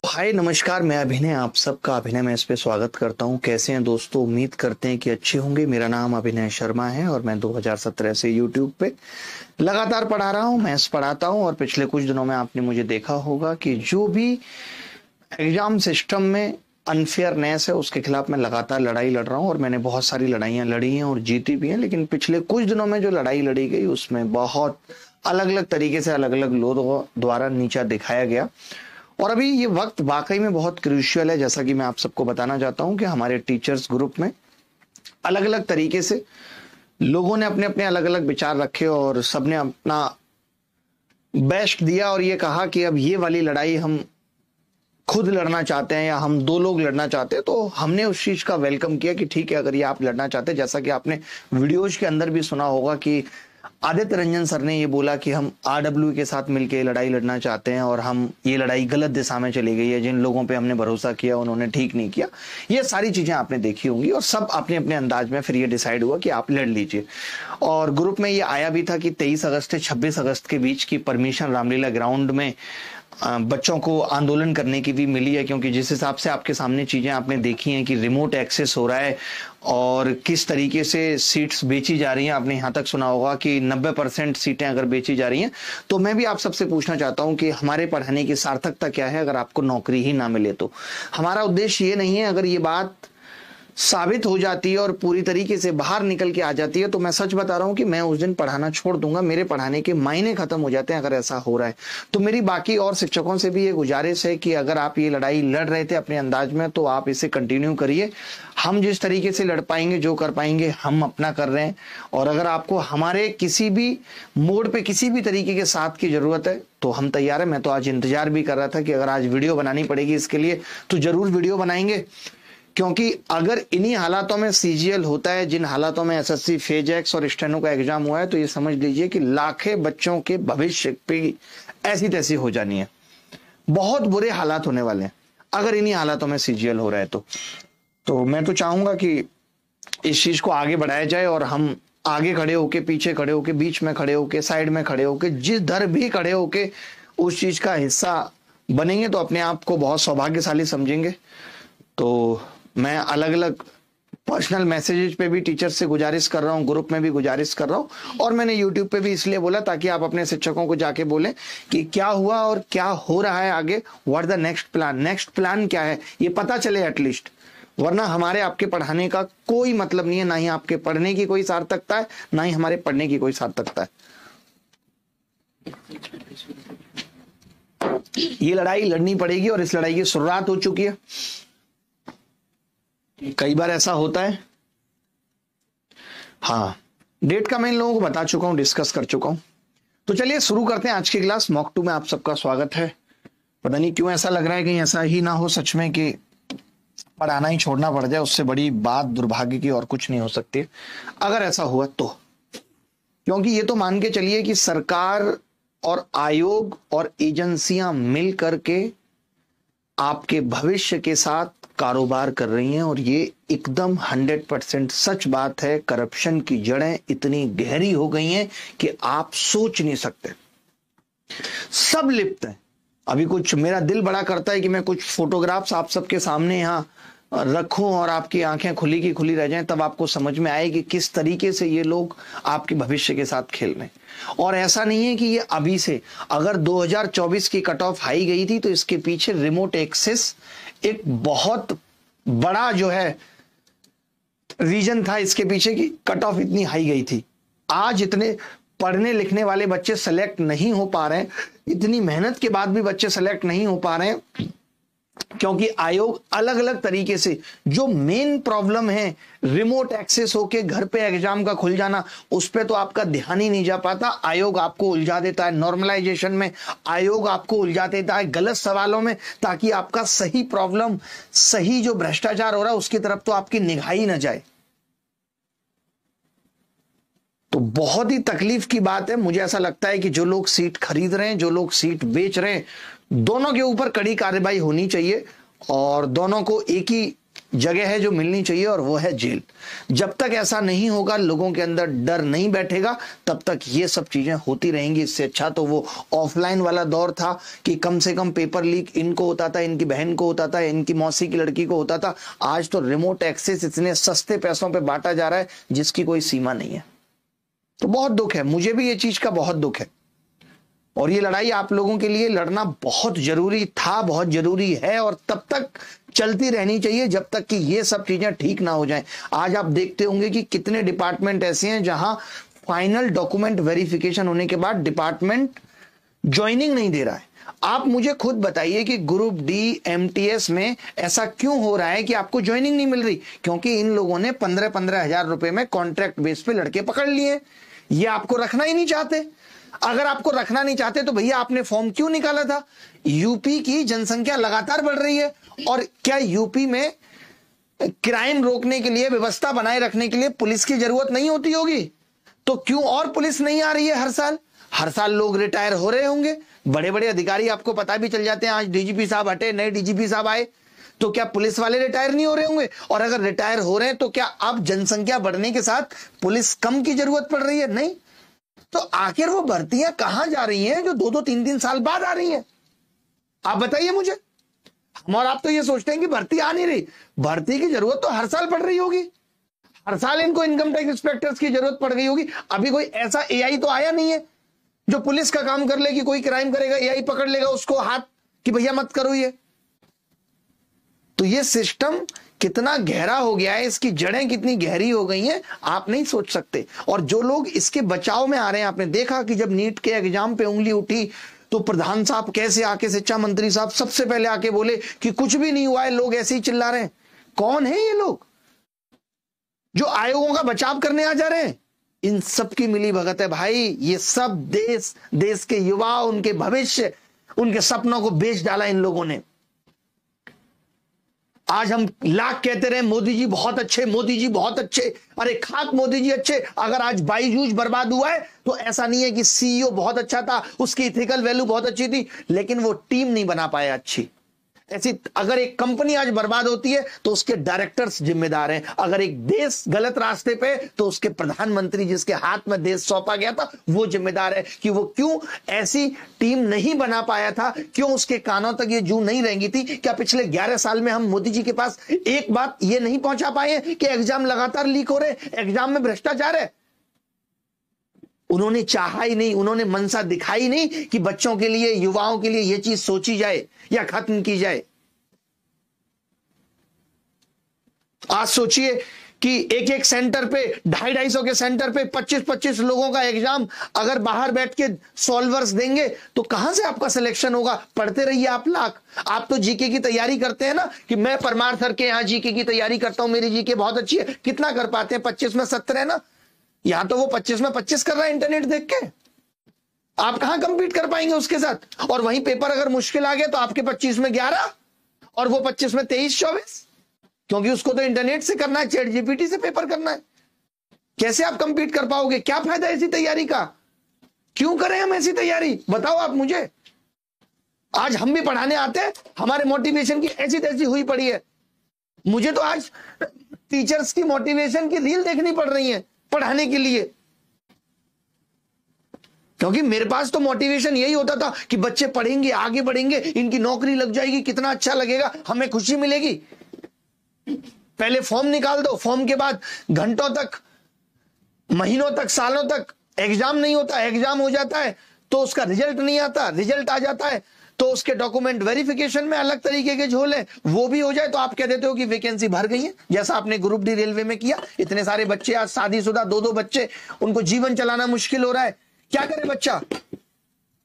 हाय नमस्कार, मैं अभिनय आप सबका अभिनय में इस पे स्वागत करता हूं। कैसे हैं दोस्तों? उम्मीद करते हैं कि अच्छे होंगे। मेरा नाम अभिनय शर्मा है और मैं 2017 से YouTube पे लगातार पढ़ा रहा हूं। मैथ्स पढ़ाता हूं और पिछले कुछ दिनों में आपने मुझे देखा होगा कि जो भी एग्जाम सिस्टम में अनफेयरनेस है उसके खिलाफ मैं लगातार लड़ाई लड़ रहा हूं और मैंने बहुत सारी लड़ाइयां लड़ी हैं और जीती भी हैं। लेकिन पिछले कुछ दिनों में जो लड़ाई लड़ी गई उसमें बहुत अलग अलग तरीके से अलग अलग लोगों द्वारा नीचा दिखाया गया। और अभी ये वक्त वाकई में बहुत क्रूशियल है। जैसा कि मैं आप सबको बताना चाहता हूं कि हमारे टीचर्स ग्रुप में अलग अलग तरीके से लोगों ने अपने अपने अलग अलग विचार रखे और सबने अपना बेस्ट दिया और ये कहा कि अब ये वाली लड़ाई हम खुद लड़ना चाहते हैं या हम दो लोग लड़ना चाहते हैं। तो हमने उस चीज का वेलकम किया कि ठीक है, अगर ये आप लड़ना चाहते हैं। जैसा कि आपने वीडियोज के अंदर भी सुना होगा कि आदित्य रंजन सर ने ये बोला कि हम आरडब्ल्यू के साथ मिलकर लड़ाई लड़ना चाहते हैं और हम ये लड़ाई गलत दिशा में चली गई है। जिन लोगों पे हमने भरोसा किया उन्होंने ठीक नहीं किया। ये सारी चीजें आपने देखी होंगी और सब अपने अपने अंदाज में फिर ये डिसाइड हुआ कि आप लड़ लीजिए। और ग्रुप में ये आया भी था कि 23 अगस्त से 26 अगस्त के बीच की परमिशन रामलीला ग्राउंड में बच्चों को आंदोलन करने की भी मिली है, क्योंकि जिस हिसाब से आपके सामने चीजें आपने देखी हैं कि रिमोट एक्सेस हो रहा है और किस तरीके से सीट्स बेची जा रही हैं। आपने यहां तक सुना होगा कि 90% सीटें अगर बेची जा रही हैं। तो मैं भी आप सबसे पूछना चाहता हूं कि हमारे पढ़ाने की सार्थकता क्या है अगर आपको नौकरी ही ना मिले तो? हमारा उद्देश्य ये नहीं है। अगर ये बात साबित हो जाती है और पूरी तरीके से बाहर निकल के आ जाती है तो मैं सच बता रहा हूं कि मैं उस दिन पढ़ाना छोड़ दूंगा। मेरे पढ़ाने के मायने खत्म हो जाते हैं अगर ऐसा हो रहा है। तो मेरी बाकी और शिक्षकों से भी ये गुजारिश है कि अगर आप ये लड़ाई लड़ रहे थे अपने अंदाज में तो आप इसे कंटिन्यू करिए। हम जिस तरीके से लड़ पाएंगे, जो कर पाएंगे, हम अपना कर रहे हैं। और अगर आपको हमारे किसी भी मोड पे किसी भी तरीके के साथ की जरूरत है तो हम तैयार है। मैं तो आज इंतजार भी कर रहा था कि अगर आज वीडियो बनानी पड़ेगी इसके लिए तो जरूर वीडियो बनाएंगे, क्योंकि अगर इन्हीं हालातों में सीजीएल होता है, जिन हालातों में एसएससी फेज एक्स और स्टेनो का एग्जाम हुआ है, तो ये समझ लीजिए कि लाखें बच्चों के भविष्य पे ऐसी तैसी हो जानी है। बहुत बुरे हालात होने वाले हैं अगर इन्हीं हालातों में सीजीएल हो रहा है तो मैं तो चाहूंगा कि इस चीज को आगे बढ़ाया जाए और हम आगे खड़े होके, पीछे खड़े होके, बीच में खड़े होके, साइड में खड़े होके, जिस दर भी खड़े होके उस चीज का हिस्सा बनेंगे तो अपने आप को बहुत सौभाग्यशाली समझेंगे। तो मैं अलग अलग पर्सनल मैसेजेस पे भी टीचर से गुजारिश कर रहा हूँ, ग्रुप में भी गुजारिश कर रहा हूँ और मैंने यूट्यूब पे भी इसलिए बोला ताकि आप अपने शिक्षकों को जाके बोलें कि क्या हुआ और क्या हो रहा है आगे। What the next plan, next plan क्या है ये पता चले एटलीस्ट। वरना हमारे आपके पढ़ाने का कोई मतलब नहीं है, ना ही आपके पढ़ने की कोई सार्थकता है, ना ही हमारे पढ़ने की कोई सार्थकता है। ये लड़ाई लड़नी पड़ेगी और इस लड़ाई की शुरुआत हो चुकी है। कई बार ऐसा होता है। हाँ, डेट का मैं इन लोगों को बता चुका हूं, डिस्कस कर चुका हूं। तो चलिए शुरू करते हैं आज की क्लास। मॉक 2 में आप सबका स्वागत है। पता नहीं क्यों ऐसा लग रहा है कि ऐसा ही ना हो सच में कि पढ़ाना ही छोड़ना पड़ जाए। उससे बड़ी बात दुर्भाग्य की और कुछ नहीं हो सकती अगर ऐसा हुआ तो। क्योंकि ये तो मान के चलिए कि सरकार और आयोग और एजेंसियां मिल करके आपके भविष्य के साथ कारोबार कर रही हैं और ये एकदम 100% सच बात है। करप्शन की जड़ें इतनी गहरी हो गई हैं कि आप सोच नहीं सकते। सब लिप्त है। अभी कुछ मेरा दिल बड़ा करता है कि मैं कुछ फोटोग्राफ्स आप सबके सामने यहां रखूं और आपकी आंखें खुली की खुली रह जाएं, तब आपको समझ में आए कि किस तरीके से ये लोग आपके भविष्य के साथ खेल रहे हैं। और ऐसा नहीं है कि ये अभी से, अगर 2024 की कट ऑफ हाई गई थी तो इसके पीछे रिमोट एक्सेस एक बहुत बड़ा जो है रीजन था इसके पीछे की कट ऑफ इतनी हाई गई थी। आज इतने पढ़ने लिखने वाले बच्चे सेलेक्ट नहीं हो पा रहे हैं, इतनी मेहनत के बाद भी बच्चे सेलेक्ट नहीं हो पा रहे हैं क्योंकि आयोग अलग अलग तरीके से, जो मेन प्रॉब्लम है रिमोट एक्सेस होके घर पे एग्जाम का खुल जाना, उस पे तो आपका ध्यान ही नहीं जा पाता। आयोग आपको उलझा देता है नॉर्मलाइजेशन में, आयोग आपको उलझा देता है गलत सवालों में, ताकि आपका सही प्रॉब्लम, सही जो भ्रष्टाचार हो रहा है उसकी तरफ तो आपकी निगाह ही ना जाए। तो बहुत ही तकलीफ की बात है। मुझे ऐसा लगता है कि जो लोग सीट खरीद रहे हैं, जो लोग सीट बेच रहे हैं, दोनों के ऊपर कड़ी कार्रवाई होनी चाहिए और दोनों को एक ही जगह है जो मिलनी चाहिए और वो है जेल। जब तक ऐसा नहीं होगा, लोगों के अंदर डर नहीं बैठेगा, तब तक ये सब चीजें होती रहेंगी। इससे अच्छा तो वो ऑफलाइन वाला दौर था कि कम से कम पेपर लीक इनको होता था, इनकी बहन को होता था, इनकी मौसी की लड़की को होता था। आज तो रिमोट एक्सेस इतने सस्ते पैसों पे बांटा जा रहा है जिसकी कोई सीमा नहीं है। तो बहुत दुख है, मुझे भी ये चीज का बहुत दुख है। और ये लड़ाई आप लोगों के लिए लड़ना बहुत जरूरी था, बहुत जरूरी है, और तब तक चलती रहनी चाहिए जब तक कि ये सब चीजें ठीक ना हो जाएं। आज आप देखते होंगे कि कितने डिपार्टमेंट ऐसे हैं जहां फाइनल डॉक्यूमेंट वेरिफिकेशन होने के बाद डिपार्टमेंट ज्वाइनिंग नहीं दे रहा है। आप मुझे खुद बताइए कि ग्रुप डी एमटीएस में ऐसा क्यों हो रहा है कि आपको ज्वाइनिंग नहीं मिल रही? क्योंकि इन लोगों ने 15-15 हजार रुपए में कॉन्ट्रैक्ट बेस पे लड़के पकड़ लिए। ये आपको रखना ही नहीं चाहते। अगर आपको रखना नहीं चाहते तो भैया आपने फॉर्म क्यों निकाला था? यूपी की जनसंख्या लगातार बढ़ रही है, और क्या यूपी में क्राइम रोकने के लिए, व्यवस्था बनाए रखने के लिए पुलिस की जरूरत नहीं होती होगी? तो क्यों और पुलिस नहीं आ रही है? हर साल लोग रिटायर हो रहे होंगे, बड़े बड़े अधिकारी आपको पता भी चल जाते हैं। आज डीजीपी साहब हटे, नए डीजीपी साहब आए, तो क्या पुलिस वाले रिटायर नहीं हो रहे होंगे? और अगर रिटायर हो रहे हैं तो क्या अब जनसंख्या बढ़ने के साथ पुलिस कम की जरूरत पड़ रही है? नहीं। तो आखिर वो भर्तियां कहां जा रही हैं जो 2-2, 3-3 साल बाद आ रही हैं? आप बताइए मुझे। हम और आप तो ये सोचते हैं कि भर्ती आ नहीं रही। भर्ती की जरूरत तो हर साल पड़ रही होगी। हर साल इनको इनकम टैक्स इंस्पेक्टर्स की जरूरत पड़ गई होगी। अभी कोई ऐसा एआई तो आया नहीं है जो पुलिस का काम कर ले कि कोई क्राइम करेगा, एआई पकड़ लेगा उसको हाथ कि भैया मत करो ये। तो ये सिस्टम कितना गहरा हो गया है, इसकी जड़ें कितनी गहरी हो गई हैं, आप नहीं सोच सकते। और जो लोग इसके बचाव में आ रहे हैं, आपने देखा कि जब नीट के एग्जाम पे उंगली उठी तो प्रधान साहब कैसे आके, शिक्षा मंत्री साहब सबसे पहले आके बोले कि कुछ भी नहीं हुआ है, लोग ऐसे ही चिल्ला रहे हैं। कौन है ये लोग जो आयोगों का बचाव करने आ जा रहे हैं? इन सब की मिली भगत है भाई। ये सब देश के युवा, उनके भविष्य, उनके सपनों को बेच डाला इन लोगों ने। आज हम लाख कहते रहे मोदी जी बहुत अच्छे, मोदी जी बहुत अच्छे। अरे खाक मोदी जी अच्छे। अगर आज बाईजूस बर्बाद हुआ है तो ऐसा नहीं है कि सीईओ बहुत अच्छा था, उसकी इथिकल वैल्यू बहुत अच्छी थी, लेकिन वो टीम नहीं बना पाया अच्छी। ऐसी अगर एक कंपनी आज बर्बाद होती है तो उसके डायरेक्टर्स जिम्मेदार हैं। अगर एक देश गलत रास्ते पे तो उसके प्रधानमंत्री, जिसके हाथ में देश सौंपा गया था, वो जिम्मेदार है कि वो क्यों ऐसी टीम नहीं बना पाया था, क्यों उसके कानों तक ये जू नहीं रहेंगी थी। क्या पिछले 11 साल में हम मोदी जी के पास एक बात ये नहीं पहुंचा पाए कि एग्जाम लगातार लीक हो रहे, एग्जाम में भ्रष्टाचार है? उन्होंने चाहा ही नहीं, उन्होंने मनसा दिखाई नहीं कि बच्चों के लिए, युवाओं के लिए यह चीज सोची जाए या खत्म की जाए। आज सोचिए कि एक एक सेंटर पे, 250-250 के सेंटर पे 25-25 लोगों का एग्जाम अगर बाहर बैठ के सॉल्वर्स देंगे तो कहां से आपका सिलेक्शन होगा? पढ़ते रहिए आप लाख। आप तो जीके की तैयारी करते हैं ना कि मैं परमार सर के यहां जीके की तैयारी करता हूं, मेरी जीके बहुत अच्छी है। कितना कर पाते हैं? 25 में 70 है ना। यहां तो वो 25 में 25 कर रहा है इंटरनेट देख के। आप कहां कंपीट कर पाएंगे उसके साथ? और वहीं पेपर अगर मुश्किल आ गया तो आपके 25 में 11 और वो 25 में 23-24, क्योंकि उसको तो इंटरनेट से करना है, चैट जीपीटी से पेपर करना है। कैसे आप कंपीट कर पाओगे? क्या फायदा ऐसी तैयारी का? क्यों करें हम ऐसी तैयारी? बताओ आप मुझे। आज हम भी पढ़ाने आते हैं, हमारे मोटिवेशन की ऐसी तैसी हुई पड़ी है। मुझे तो आज टीचर्स की मोटिवेशन की रील देखनी पड़ रही है पढ़ाने के लिए, क्योंकि मेरे पास तो मोटिवेशन यही होता था कि बच्चे पढ़ेंगे, आगे बढ़ेंगे, इनकी नौकरी लग जाएगी, कितना अच्छा लगेगा, हमें खुशी मिलेगी। पहले फॉर्म निकाल दो, फॉर्म के बाद घंटों तक, महीनों तक, सालों तक एग्जाम नहीं होता, एग्जाम हो जाता है तो उसका रिजल्ट नहीं आता, रिजल्ट आ जाता है तो उसके डॉक्यूमेंट वेरिफिकेशन में अलग तरीके के झोल है, वो भी हो जाए तो आप कह देते हो कि वैकेंसी भर गई है, जैसा आपने ग्रुप डी रेलवे में किया। इतने सारे बच्चे आज शादीशुदा, 2-2 बच्चे, उनको जीवन चलाना मुश्किल हो रहा है, क्या करे बच्चा?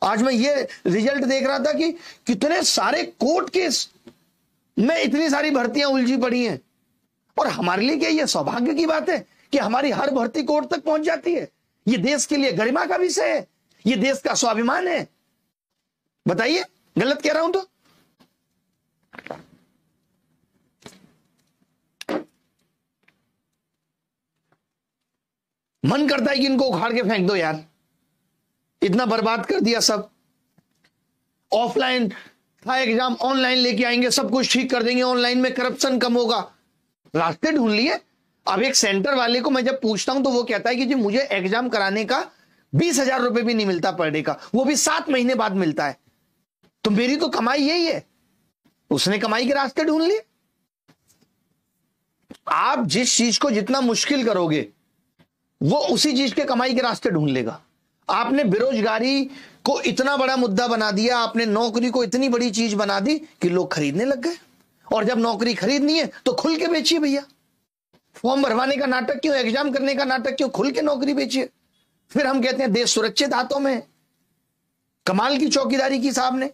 आज मैं ये रिजल्ट देख रहा था कि कितने सारे कोर्ट केस में इतनी सारी भर्तियां उलझी पड़ी हैं। और हमारे लिए क्या ये सौभाग्य की बात है कि हमारी हर भर्ती कोर्ट तक पहुंच जाती है? ये देश के लिए गरिमा का विषय है, ये देश का स्वाभिमान है। बताइए, गलत कह रहा हूं तो? मन करता है कि इनको उखाड़ के फेंक दो यार, इतना बर्बाद कर दिया सब। ऑफलाइन था एग्जाम, ऑनलाइन लेके आएंगे, सब कुछ ठीक कर देंगे, ऑनलाइन में करप्शन कम होगा। रास्ते ढूंढ लिए। अब एक सेंटर वाले को मैं जब पूछता हूं तो वो कहता है कि जी मुझे एग्जाम कराने का 20,000 रुपए भी नहीं मिलता पर डे का, वो भी 7 महीने बाद मिलता है। तो मेरी तो कमाई यही है। उसने कमाई के रास्ते ढूंढ लिए। आप जिस चीज को जितना मुश्किल करोगे वो उसी चीज के कमाई के रास्ते ढूंढ लेगा। आपने बेरोजगारी को इतना बड़ा मुद्दा बना दिया, आपने नौकरी को इतनी बड़ी चीज बना दी कि लोग खरीदने लग गए। और जब नौकरी खरीदनी है तो खुल के बेचिए भैया। फॉर्म भरवाने का नाटक क्यों, एग्जाम करने का नाटक क्यों, खुल के नौकरी बेचिए। फिर हम कहते हैं देश सुरक्षित हाथों में है। कमाल की चौकीदारी की साहब ने।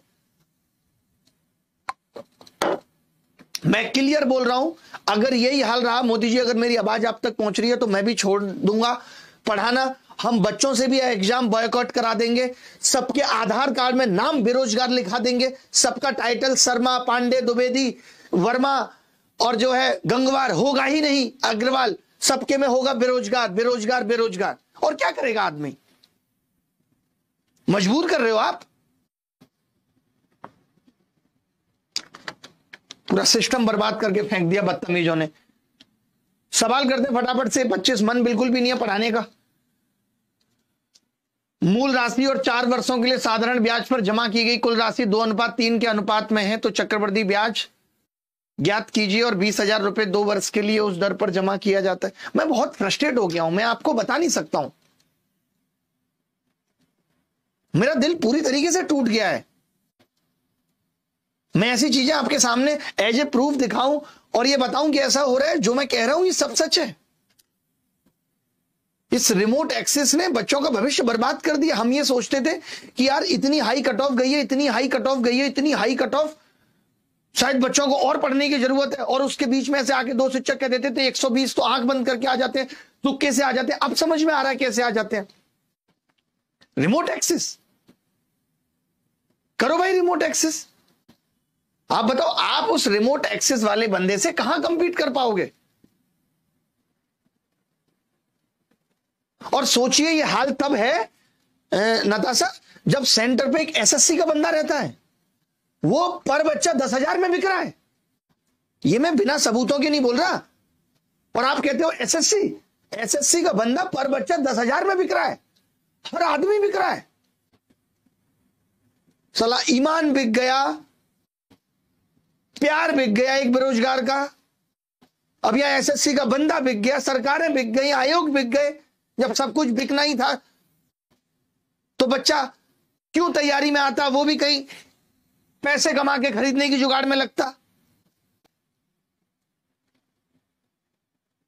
मैं क्लियर बोल रहा हूं, अगर यही हाल रहा मोदी जी, अगर मेरी आवाज आप तक पहुंच रही है तो मैं भी छोड़ दूंगा पढ़ाना। हम बच्चों से भी एग्जाम बॉयकॉट करा देंगे। सबके आधार कार्ड में नाम बेरोजगार लिखा देंगे। सबका टाइटल शर्मा, पांडे, द्विवेदी, वर्मा और जो है गंगवार होगा ही नहीं, अग्रवाल, सबके में होगा बेरोजगार बेरोजगार बेरोजगार। और क्या करेगा आदमी? मजबूर कर रहे हो आप। पूरा सिस्टम बर्बाद करके फेंक दिया बदतमीजों ने। सवाल करते फटाफट से, 25 मन बिल्कुल भी नहीं है पढ़ाने का। मूल राशि और 4 वर्षों के लिए साधारण ब्याज पर जमा की गई कुल राशि 2:3 के अनुपात में है तो चक्रवृद्धि ब्याज ज्ञात कीजिए और 20,000 रुपए 2 वर्ष के लिए उस दर पर जमा किया जाता है। मैं बहुत फ्रस्ट्रेट हो गया हूं, मैं आपको बता नहीं सकता हूं। मेरा दिल पूरी तरीके से टूट गया है। मैं ऐसी चीजें आपके सामने एज ए प्रूफ दिखाऊं और ये बताऊं कि ऐसा हो रहा है। जो मैं कह रहा हूं ये सब सच है। इस रिमोट एक्सेस ने बच्चों का भविष्य बर्बाद कर दिया। हम ये सोचते थे कि यार इतनी हाई कट ऑफ गई है, इतनी हाई कट ऑफ गई है, इतनी हाई कट ऑफ, शायद बच्चों को और पढ़ने की जरूरत है। और उसके बीच में से आके 2 शिक्षक कह देते थे 120 तो आंख बंद करके आ जाते हैं, तुक्के से आ जाते हैं। अब समझ में आ रहा है कैसे आ जाते हैं। रिमोट एक्सेस करो भाई, रिमोट एक्सेस। आप बताओ, आप उस रिमोट एक्सेस वाले बंदे से कहां कंपीट कर पाओगे? और सोचिए ये हाल तब है नताशा, जब सेंटर पे एक एसएससी का बंदा रहता है, वो पर बच्चा 10,000 में बिक रहा है। ये मैं बिना सबूतों के नहीं बोल रहा। और आप कहते हो एसएससी का बंदा पर बच्चा 10,000 में बिक रहा है। हर आदमी बिक रहा है। साला ईमान बिक गया, प्यार बिक गया एक बेरोजगार का। अब यह एसएससी का बंदा बिक गया, सरकारें बिक गई, आयोग बिक गए। जब सब कुछ बिकना ही था तो बच्चा क्यों तैयारी में आता, वो भी कहीं पैसे कमा के खरीदने की जुगाड़ में लगता।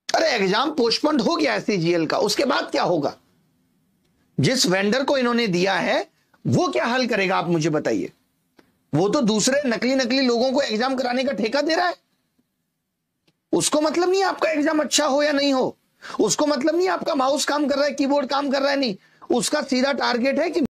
अरे एग्जाम पोस्टपोन्ड हो गया सीजीएल का, उसके बाद क्या होगा? जिस वेंडर को इन्होंने दिया है वो क्या हल करेगा, आप मुझे बताइए। वो तो दूसरे नकली लोगों को एग्जाम कराने का ठेका दे रहा है। उसको मतलब नहीं आपका एग्जाम अच्छा हो या नहीं हो, उसको मतलब नहीं आपका माउस काम कर रहा है, कीबोर्ड काम कर रहा है, नहीं। उसका सीधा टारगेट है कि